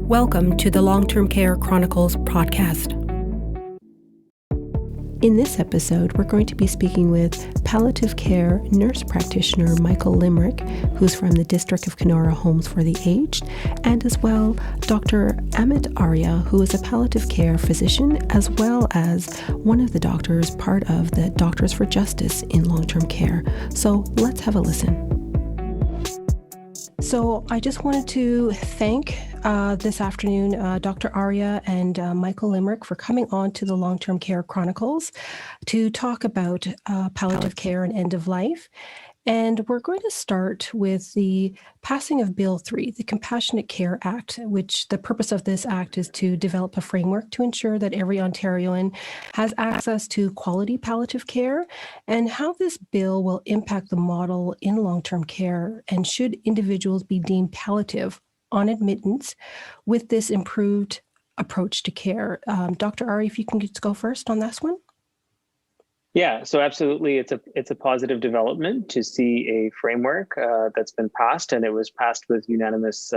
Welcome to the Long-Term Care Chronicles podcast. In this episode, we're going to be speaking with palliative care nurse practitioner Michael Limerick, who's from the District of Kenora Homes for the Aged, and as well Dr. Arya, who is a palliative care physician, as well as one of the doctors, part of the Doctors for Justice in Long-Term Care. So let's have a listen. So I just wanted to thank this afternoon Dr. Arya and Michael Limerick for coming on to the Long-Term Care Chronicles to talk about palliative care and end of life. And we're going to start with the passing of Bill 3, the Compassionate Care Act, which the purpose of this act is to develop a framework to ensure that every Ontarian has access to quality palliative care, and how this bill will impact the model in long-term care, and should individuals be deemed palliative on admittance with this improved approach to care. Dr. Arya, if you can just go first on this one. Yeah, so absolutely, it's a positive development to see a framework that's been passed, and it was passed with unanimous,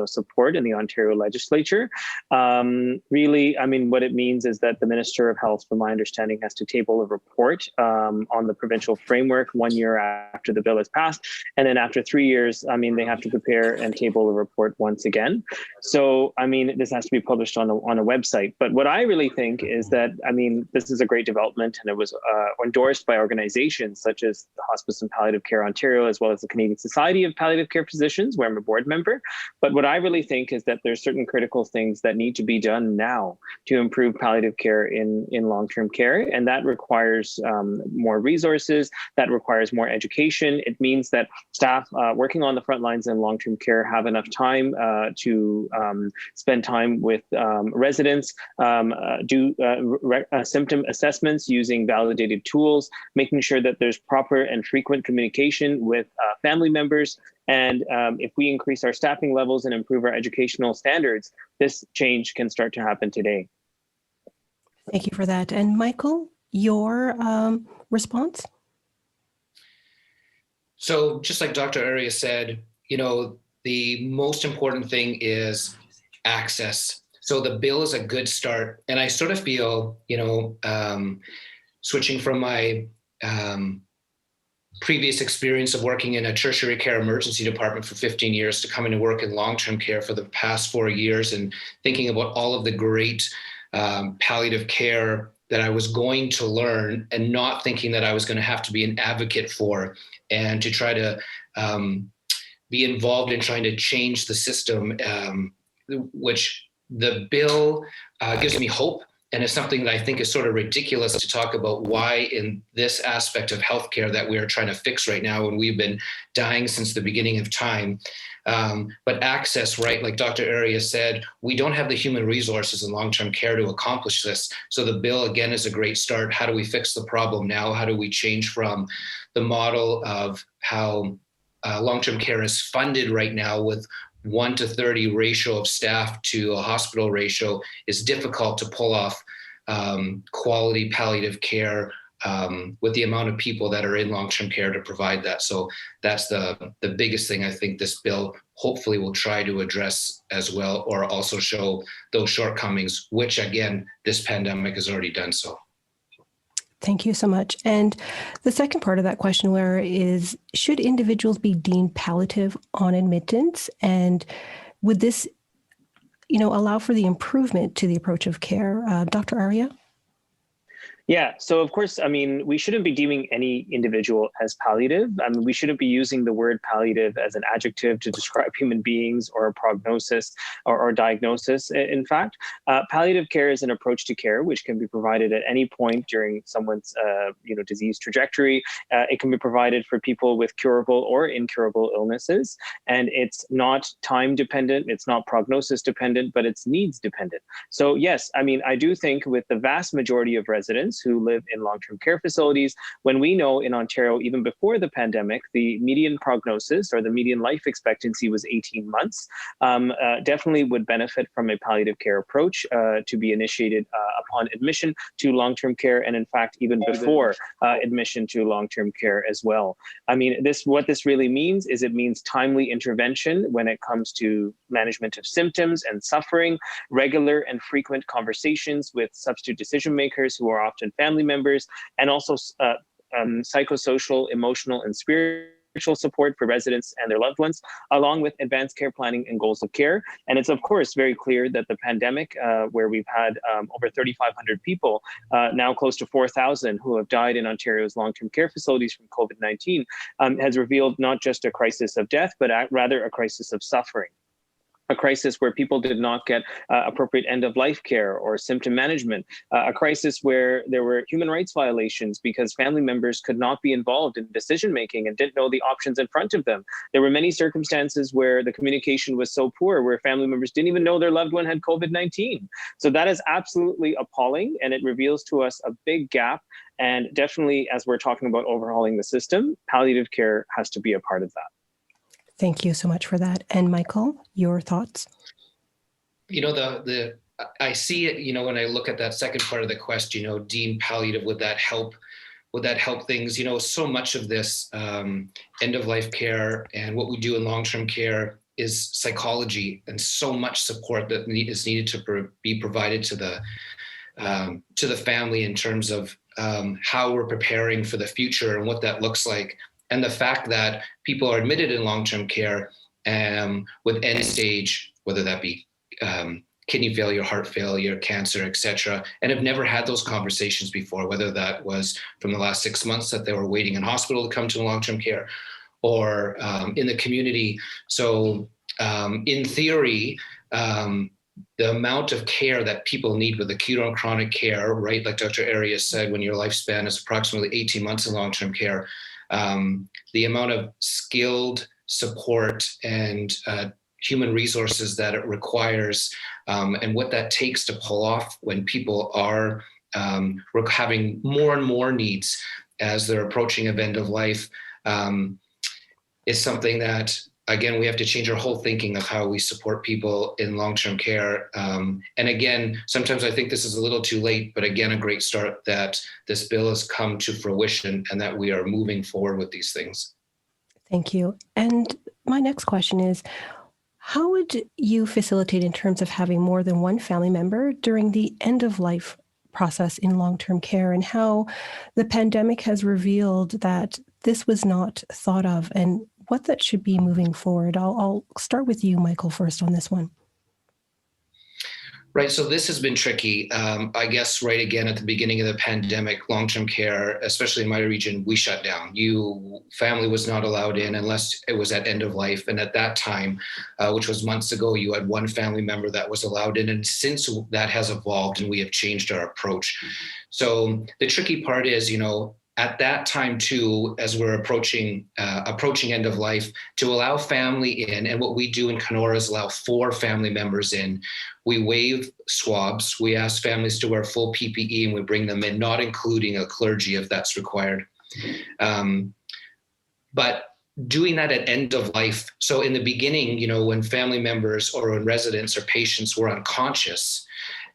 support in the Ontario Legislature. Really, I mean, what it means is that the Minister of Health, from my understanding, has to table a report on the provincial framework 1 year after the bill is passed, and then after 3 years, I mean, they have to prepare and table a report once again. So, I mean, this has to be published on a website. But what I really think is that, I mean, this is a great development, and it was endorsed by organizations such as the Hospice and Palliative Care Ontario, as well as the Canadian Society of Palliative Care Physicians, where I'm a board member. But what I really think is that there's certain critical things that need to be done now to improve palliative care in long-term care. And that requires more resources, that requires more education. It means that staff working on the front lines in long-term care have enough time to spend time with residents, do symptom assessments using validated tools, making sure that there's proper and frequent communication with family members. And if we increase our staffing levels and improve our educational standards, this change can start to happen today. Thank you for that. And Michael, your response? So just like Dr. Arya said, the most important thing is access. So the bill is a good start. And I sort of feel, switching from my previous experience of working in a tertiary care emergency department for 15 years to coming to work in long-term care for the past 4 years, and thinking about all of the great palliative care that I was going to learn, and not thinking that I was going to have to be an advocate for, and to try to be involved in trying to change the system, which the bill gives me hope. And it's something that I think is sort of ridiculous to talk about why in this aspect of healthcare that we are trying to fix right now, when we've been dying since the beginning of time. But access, right, like Dr. Arya said, we don't have the human resources in long-term care to accomplish this. So the bill, again, is a great start. How do we fix the problem now? How do we change from the model of how long-term care is funded right now with 1 to 30 ratio of staff to a hospital ratio is difficult to pull off quality palliative care with the amount of people that are in long-term care to provide that. So that's the biggest thing I think this bill hopefully will try to address as well, or also show those shortcomings, which again, this pandemic has already done so. Thank you so much. And the second part of that question, Lara, is should individuals be deemed palliative on admittance? And would this, allow for the improvement to the approach of care? Dr. Arya? Yeah, so of course, I mean, we shouldn't be deeming any individual as palliative. I mean, we shouldn't be using the word palliative as an adjective to describe human beings or a prognosis or diagnosis. In fact, palliative care is an approach to care which can be provided at any point during someone's disease trajectory. It can be provided for people with curable or incurable illnesses, and it's not time dependent, it's not prognosis dependent, but it's needs dependent. So yes, I mean, I do think with the vast majority of residents those who live in long-term care facilities, when we know in Ontario, even before the pandemic, the median prognosis or the median life expectancy was 18 months, definitely would benefit from a palliative care approach to be initiated upon admission to long-term care, and in fact, even before admission to long-term care as well. I mean, what this really means is it means timely intervention when it comes to management of symptoms and suffering, regular and frequent conversations with substitute decision makers who are often family members, and also psychosocial, emotional, and spiritual support for residents and their loved ones, along with advanced care planning and goals of care. And it's of course very clear that the pandemic, where we've had over 3,500 people, now close to 4,000 who have died in Ontario's long-term care facilities from COVID-19, has revealed not just a crisis of death, but rather a crisis of suffering. A crisis where people did not get appropriate end-of-life care or symptom management, a crisis where there were human rights violations because family members could not be involved in decision-making and didn't know the options in front of them. There were many circumstances where the communication was so poor, where family members didn't even know their loved one had COVID-19. So that is absolutely appalling, and it reveals to us a big gap. And definitely, as we're talking about overhauling the system, palliative care has to be a part of that. Thank you so much for that. And Michael, your thoughts? You know, I see it, you know, when I look at that second part of the question, you know, deemed palliative, would that help things? You know, so much of this end-of-life care and what we do in long-term care is psychology, and so much support that is needed to be provided to the family in terms of how we're preparing for the future and what that looks like. And the fact that people are admitted in long-term care with end stage, whether that be kidney failure, heart failure, cancer, et cetera, and have never had those conversations before, whether that was from the last 6 months that they were waiting in hospital to come to long-term care, or in the community. So in theory, the amount of care that people need with acute or chronic care, right, like Dr. Arya said, when your lifespan is approximately 18 months in long-term care, the amount of skilled support and human resources that it requires, and what that takes to pull off when people are having more and more needs as they're approaching a end of life, is something that, again, we have to change our whole thinking of how we support people in long-term care. And again, sometimes I think this is a little too late, but again, a great start that this bill has come to fruition and that we are moving forward with these things. Thank you. And my next question is, how would you facilitate in terms of having more than one family member during the end-of-life process in long-term care, and how the pandemic has revealed that this was not thought of, and what that should be moving forward? I'll start with you, Michael, first on this one. Right. So this has been tricky. I guess right again at the beginning of the pandemic, long-term care, especially in my region, we shut down. Family was not allowed in unless it was at end of life. And at that time, which was months ago, you had one family member that was allowed in. And since that has evolved and we have changed our approach. So the tricky part is, you know, at that time too, as we're approaching end of life, to allow family in, and what we do in Kenora is allow 4 family members in. We waive swabs. We ask families to wear full PPE, and we bring them in, not including a clergy if that's required. But doing that at end of life. So in the beginning, you know, when family members or when residents or patients were unconscious,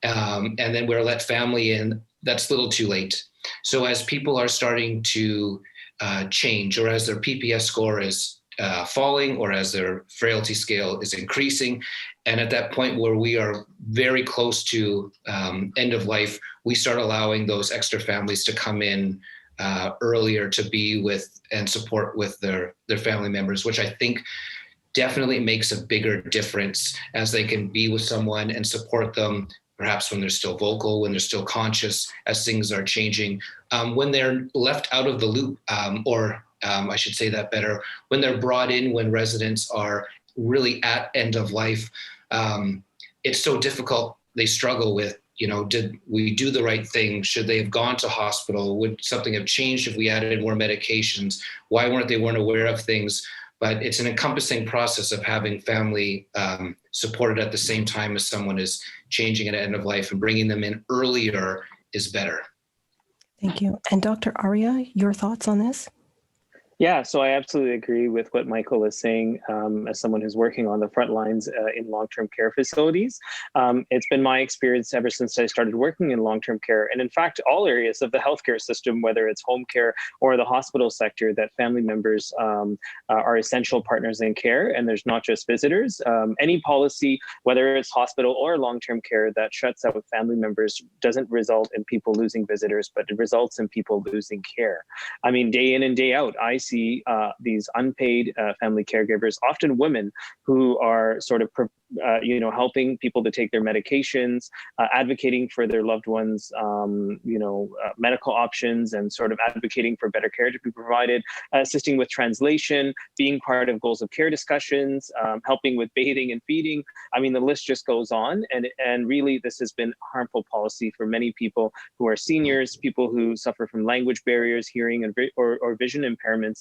and then we're let family in, that's a little too late. So as people are starting to change, or as their PPS score is falling, or as their frailty scale is increasing, and at that point where we are very close to end of life, we start allowing those extra families to come in earlier to be with and support with their family members, which I think definitely makes a bigger difference, as they can be with someone and support them, perhaps when they're still vocal, when they're still conscious, as things are changing. When they're left out of the loop, or I should say that better, when they're brought in, when residents are really at end of life, it's so difficult. They struggle with, you know, did we do the right thing? Should they have gone to hospital? Would something have changed if we added more medications? Why weren't aware of things? But it's an encompassing process of having family supported at the same time as someone is changing at end of life, and bringing them in earlier is better. Thank you. And Dr. Arya, your thoughts on this? Yeah, so I absolutely agree with what Michael is saying. As someone who's working on the front lines in long-term care facilities, it's been my experience ever since I started working in long-term care, and in fact, all areas of the healthcare system, whether it's home care or the hospital sector, that family members are essential partners in care, and there's not just visitors. Any policy, whether it's hospital or long-term care, that shuts out family members doesn't result in people losing visitors, but it results in people losing care. I mean, day in and day out, I see these unpaid family caregivers, often women, who are sort of helping people to take their medications, advocating for their loved ones, medical options, and sort of advocating for better care to be provided, assisting with translation, being part of goals of care discussions, helping with bathing and feeding. I mean, the list just goes on. And really, this has been harmful policy for many people who are seniors, people who suffer from language barriers, hearing or vision impairments,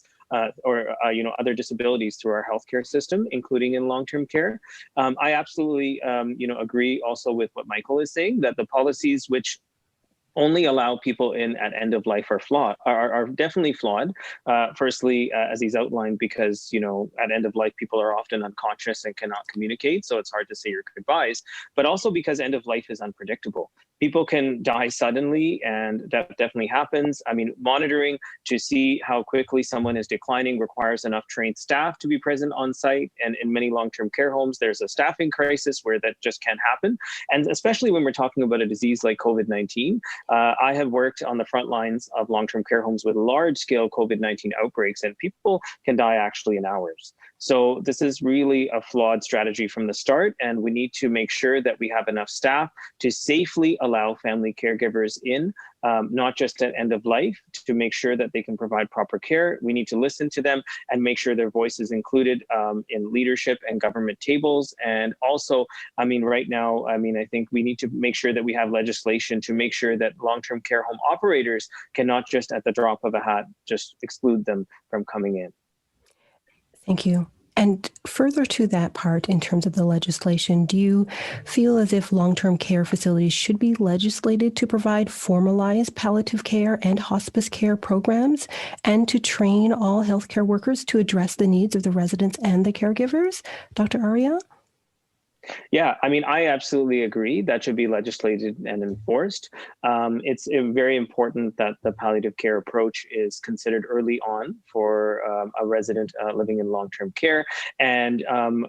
or other disabilities through our healthcare system, including in long-term care. I absolutely agree also with what Michael is saying, that the policies which only allow people in at end of life are definitely flawed. Firstly, as he's outlined, because at end of life people are often unconscious and cannot communicate, so it's hard to say your goodbyes. But also because end of life is unpredictable. People can die suddenly, and that definitely happens. I mean, monitoring to see how quickly someone is declining requires enough trained staff to be present on site. And in many long-term care homes, there's a staffing crisis where that just can't happen. And especially when we're talking about a disease like COVID-19, I have worked on the front lines of long-term care homes with large-scale COVID-19 outbreaks, and people can die actually in hours. So this is really a flawed strategy from the start, and we need to make sure that we have enough staff to safely allow family caregivers in, not just at end of life, to make sure that they can provide proper care. We need to listen to them and make sure their voice is included in leadership and government tables. And also, I mean, right now, I think we need to make sure that we have legislation to make sure that long-term care home operators cannot just at the drop of a hat just exclude them from coming in. Thank you. And further to that part, in terms of the legislation, do you feel as if long-term care facilities should be legislated to provide formalized palliative care and hospice care programs, and to train all healthcare workers to address the needs of the residents and the caregivers? Dr. Arya? Yeah, I mean, I absolutely agree that should be legislated and enforced. It's very important that the palliative care approach is considered early on for a resident living in long-term care. And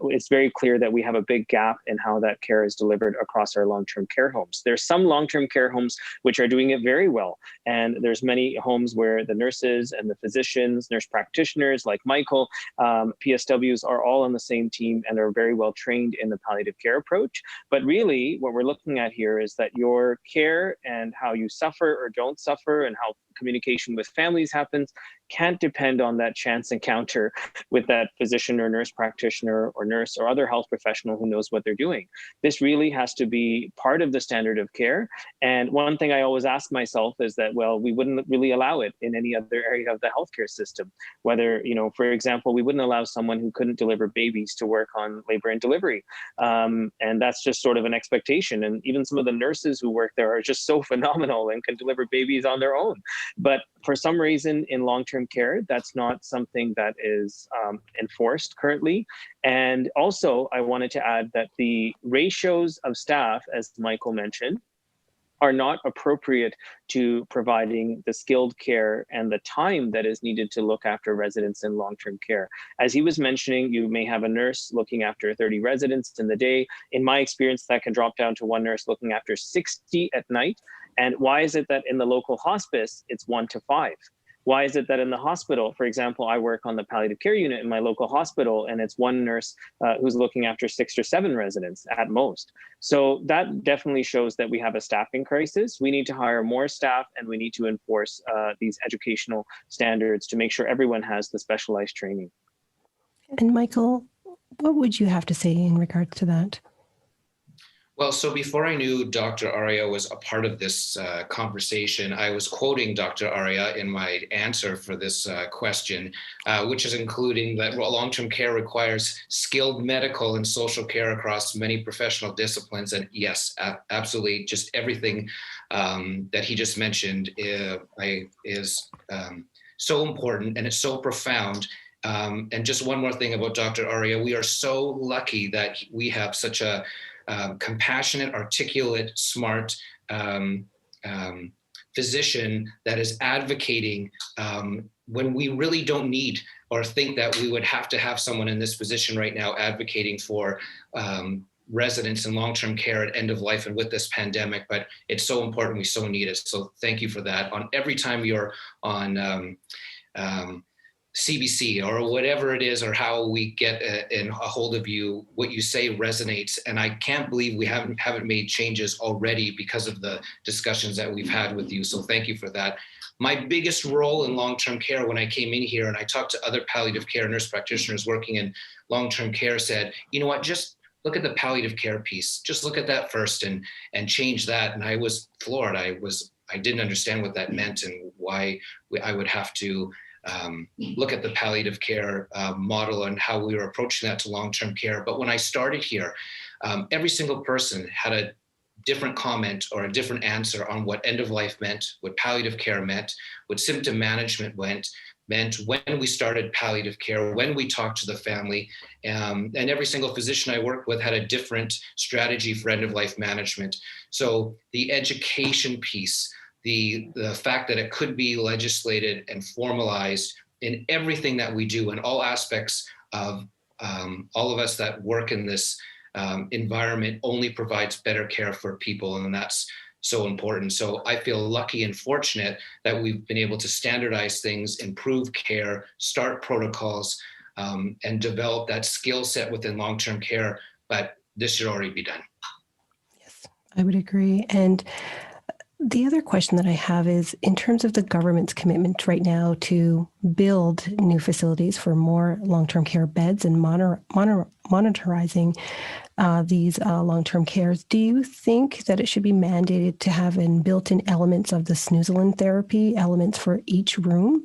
it's very clear that we have a big gap in how that care is delivered across our long-term care homes. There's some long-term care homes which are doing it very well. And there's many homes where the nurses and the physicians, nurse practitioners like Michael, PSWs are all on the same team and are very well trained in the palliative care approach. But really, what we're looking at here is that your care and how you suffer or don't suffer and how communication with families happens can't depend on that chance encounter with that physician or nurse practitioner or nurse or other health professional who knows what they're doing. This really has to be part of the standard of care. And one thing I always ask myself is that, well, we wouldn't really allow it in any other area of the healthcare system. Whether, for example, we wouldn't allow someone who couldn't deliver babies to work on labor and delivery. And that's just sort of an expectation. And even some of the nurses who work there are just so phenomenal and can deliver babies on their own. But for some reason in long-term care, that's not something that is enforced currently. And also, I wanted to add that the ratios of staff, as Michael mentioned, are not appropriate to providing the skilled care and the time that is needed to look after residents in long-term care. As he was mentioning, you may have a nurse looking after 30 residents in the day. In my experience, that can drop down to one nurse looking after 60 at night. And why is it that in the local hospice, it's 1 to 5? Why is it that in the hospital, for example, I work on the palliative care unit in my local hospital, and it's one nurse who's looking after 6 or 7 residents at most? So that definitely shows that we have a staffing crisis. We need to hire more staff, and we need to enforce these educational standards to make sure everyone has the specialized training. And Michael, what would you have to say in regards to that? Well, so before I knew Dr. Arya was a part of this conversation, I was quoting Dr. Arya in my answer for this question, which is including that long-term care requires skilled medical and social care across many professional disciplines. And yes, absolutely, just everything that he just mentioned is so important, and it's so profound. And just one more thing about Dr. Arya, we are so lucky that we have such a compassionate, articulate, smart physician that is advocating when we really don't need or think that we would have to have someone in this position right now advocating for residents in long-term care at end of life and with this pandemic. But it's so important. We so need it. So thank you for that. On every time you're on CBC or whatever it is, or how we get in a hold of you, what you say resonates. And I can't believe we haven't made changes already because of the discussions that we've had with you. So thank you for that. My biggest role in long-term care when I came in here and I talked to other palliative care nurse practitioners working in long-term care said, you know what, just look at the palliative care piece. Just look at that first and change that. And I was floored. I didn't understand what that meant and why I would have to look at the palliative care model and how we were approaching that to long-term care. But when I started here, every single person had a different comment or a different answer on what end of life meant, what palliative care meant, what symptom management meant when we started palliative care, when we talked to the family, and every single physician I worked with had a different strategy for end of life management. So the education piece, the fact that it could be legislated and formalized in everything that we do in all aspects of all of us that work in this environment only provides better care for people. And that's so important. So I feel lucky and fortunate that we've been able to standardize things, improve care, start protocols, and develop that skill set within long-term care. But this should already be done. Yes, I would agree. And the other question that I have is in terms of the government's commitment right now to build new facilities for more long-term care beds and monitoring these long-term cares, do you think that it should be mandated to have in built-in elements of the snoozelen therapy, elements for each room?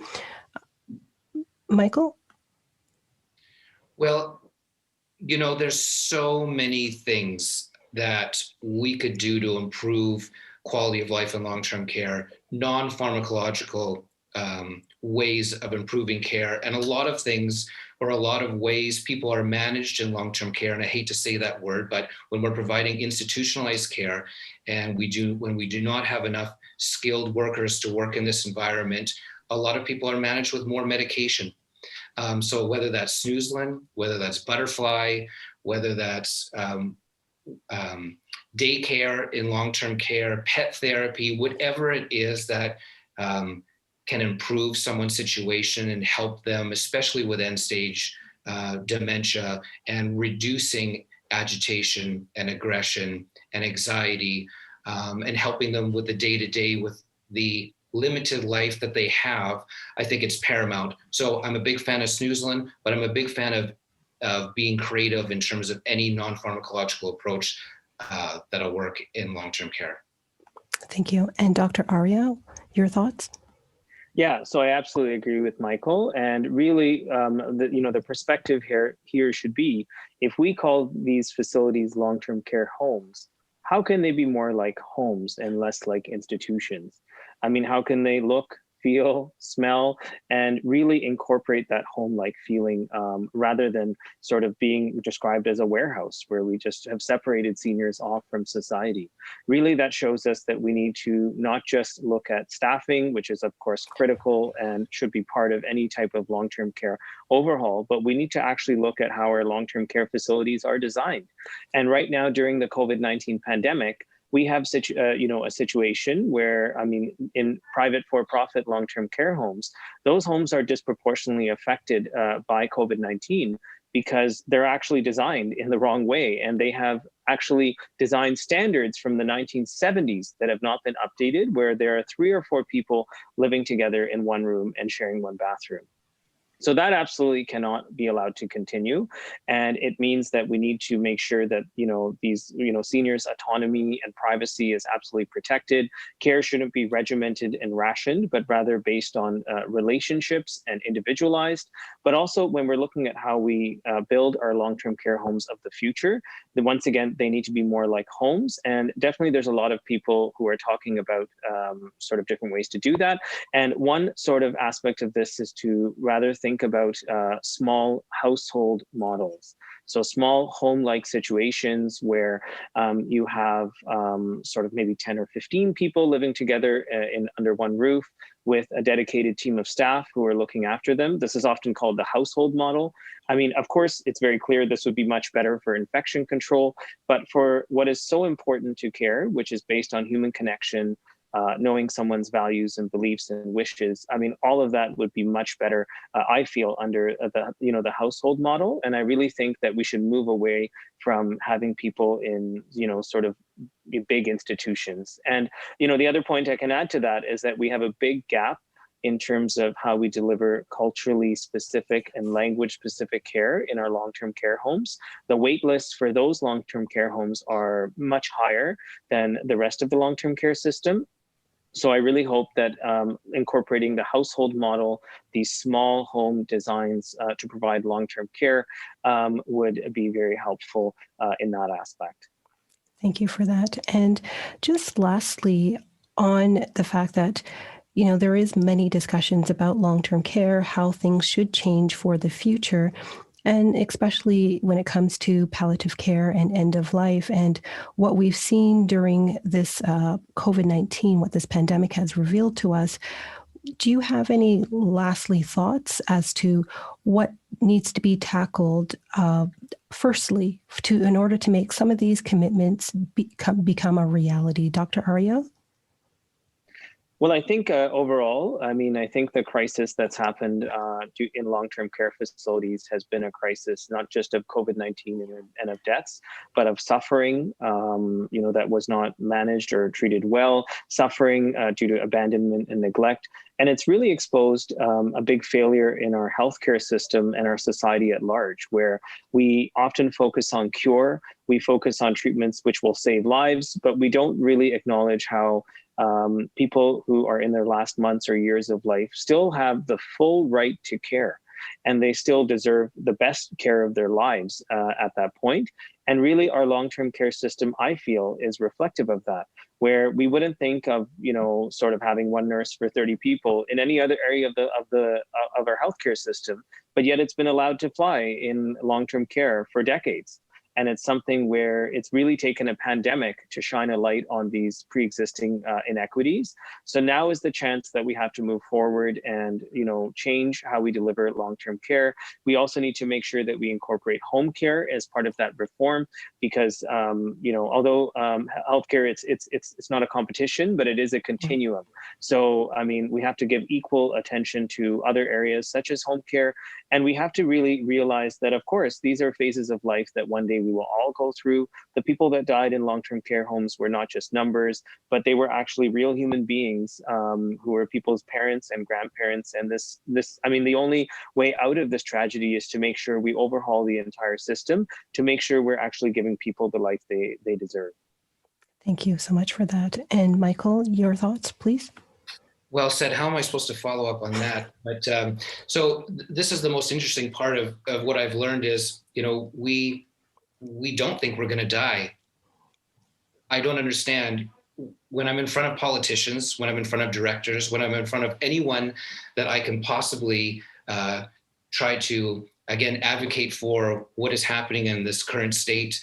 Michael? Well, you know, there's so many things that we could do to improve quality of life in long-term care, non-pharmacological ways of improving care, and a lot of things or a lot of ways people are managed in long-term care. And I hate to say that word, but when we're providing institutionalized care and when we do not have enough skilled workers to work in this environment, a lot of people are managed with more medication. So whether that's snoozelen, whether that's butterfly, whether that's daycare in long-term care, pet therapy, whatever it is that can improve someone's situation and help them, especially with end-stage dementia, and reducing agitation and aggression and anxiety, and helping them with the day-to-day with the limited life that they have, I think it's paramount. So I'm a big fan of snoozelen, but I'm a big fan of being creative in terms of any non-pharmacological approach that'll work in long-term care. Thank you. And Dr. Arya, your thoughts? Yeah, so I absolutely agree with Michael. And really, the perspective here should be, if we call these facilities long-term care homes, how can they be more like homes and less like institutions? I mean, how can they look, feel, smell, and really incorporate that home-like feeling rather than sort of being described as a warehouse where we just have separated seniors off from society. Really, that shows us that we need to not just look at staffing, which is of course critical and should be part of any type of long-term care overhaul, but we need to actually look at how our long-term care facilities are designed. And right now, during the COVID-19 pandemic, we have a situation where, I mean, in private for-profit long-term care homes, those homes are disproportionately affected by COVID-19 because they're actually designed in the wrong way. And they have actually designed standards from the 1970s that have not been updated, where there are 3 or 4 people living together in one room and sharing one bathroom. So that absolutely cannot be allowed to continue. And it means that we need to make sure that, these, seniors' autonomy and privacy is absolutely protected. Care shouldn't be regimented and rationed, but rather based on relationships and individualized. But also when we're looking at how we build our long-term care homes of the future, then once again, they need to be more like homes. And definitely there's a lot of people who are talking about sort of different ways to do that. And one sort of aspect of this is to rather think about small household models. So small home-like situations where you have sort of maybe 10 or 15 people living together under one roof with a dedicated team of staff who are looking after them. This is often called the household model. I mean, of course, it's very clear this would be much better for infection control, but for what is so important to care, which is based on human connection, knowing someone's values and beliefs and wishes. I mean, all of that would be much better, I feel, under the household model. And I really think that we should move away from having people in, sort of big institutions. And, the other point I can add to that is that we have a big gap in terms of how we deliver culturally specific and language specific care in our long-term care homes. The wait lists for those long-term care homes are much higher than the rest of the long-term care system. So I really hope that incorporating the household model, these small home designs to provide long-term care would be very helpful in that aspect. Thank you for that. And just lastly, on the fact that, there is many discussions about long-term care, how things should change for the future. And especially when it comes to palliative care and end of life, and what we've seen during this COVID-19, what this pandemic has revealed to us, do you have any lastly thoughts as to what needs to be tackled firstly in order to make some of these commitments become a reality? Dr. Arya? Well, I think overall, I think the crisis that's happened in long-term care facilities has been a crisis, not just of COVID-19 and of deaths, but of suffering, that was not managed or treated well, suffering due to abandonment and neglect. And it's really exposed a big failure in our healthcare system and our society at large, where we often focus on cure, we focus on treatments which will save lives, but we don't really acknowledge how people who are in their last months or years of life still have the full right to care, and they still deserve the best care of their lives at that point. And really our long-term care system, I feel, is reflective of that, where we wouldn't think of, sort of having one nurse for 30 people in any other area of our healthcare system, but yet it's been allowed to fly in long-term care for decades. And it's something where it's really taken a pandemic to shine a light on these pre-existing inequities. So now is the chance that we have to move forward and, change how we deliver long-term care. We also need to make sure that we incorporate home care as part of that reform, because, although healthcare, it's not a competition, but it is a continuum. So, we have to give equal attention to other areas such as home care. And we have to really realize that, of course, these are phases of life that one day we will all go through. The people that died in long-term care homes were not just numbers, but they were actually real human beings who were people's parents and grandparents. And the only way out of this tragedy is to make sure we overhaul the entire system to make sure we're actually giving people the life they deserve. Thank you so much for that. And Michael, your thoughts, please? Well said. How am I supposed to follow up on that? But so this is the most interesting part of what I've learned is, we don't think we're going to die. I don't understand when I'm in front of politicians, when I'm in front of directors, when I'm in front of anyone that I can possibly try to, again, advocate for what is happening in this current state.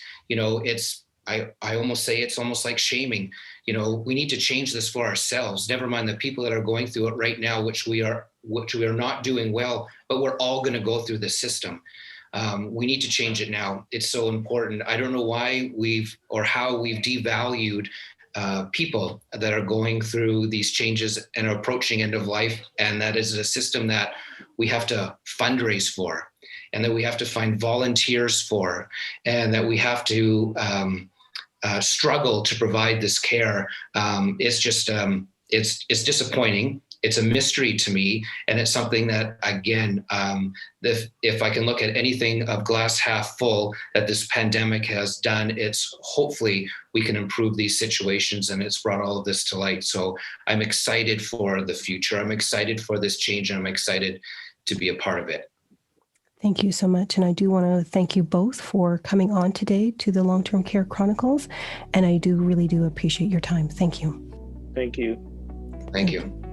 I almost say it's almost like shaming. We need to change this for ourselves. Never mind the people that are going through it right now, which we are not doing well, but we're all going to go through the system. We need to change it now. It's so important. I don't know why how we've devalued people that are going through these changes and are approaching end of life. And that is a system that we have to fundraise for, and that we have to find volunteers for, and that we have to struggle to provide this care. It's just, it's disappointing. it's a mystery to me. And it's something that, again, if I can look at anything of glass half full that this pandemic has done, it's hopefully we can improve these situations, and it's brought all of this to light. So I'm excited for the future. I'm excited for this change, and I'm excited to be a part of it. Thank you so much. And I do want to thank you both for coming on today to the Long-Term Care Chronicles. And I really do appreciate your time. Thank you. Thank you. Thank you.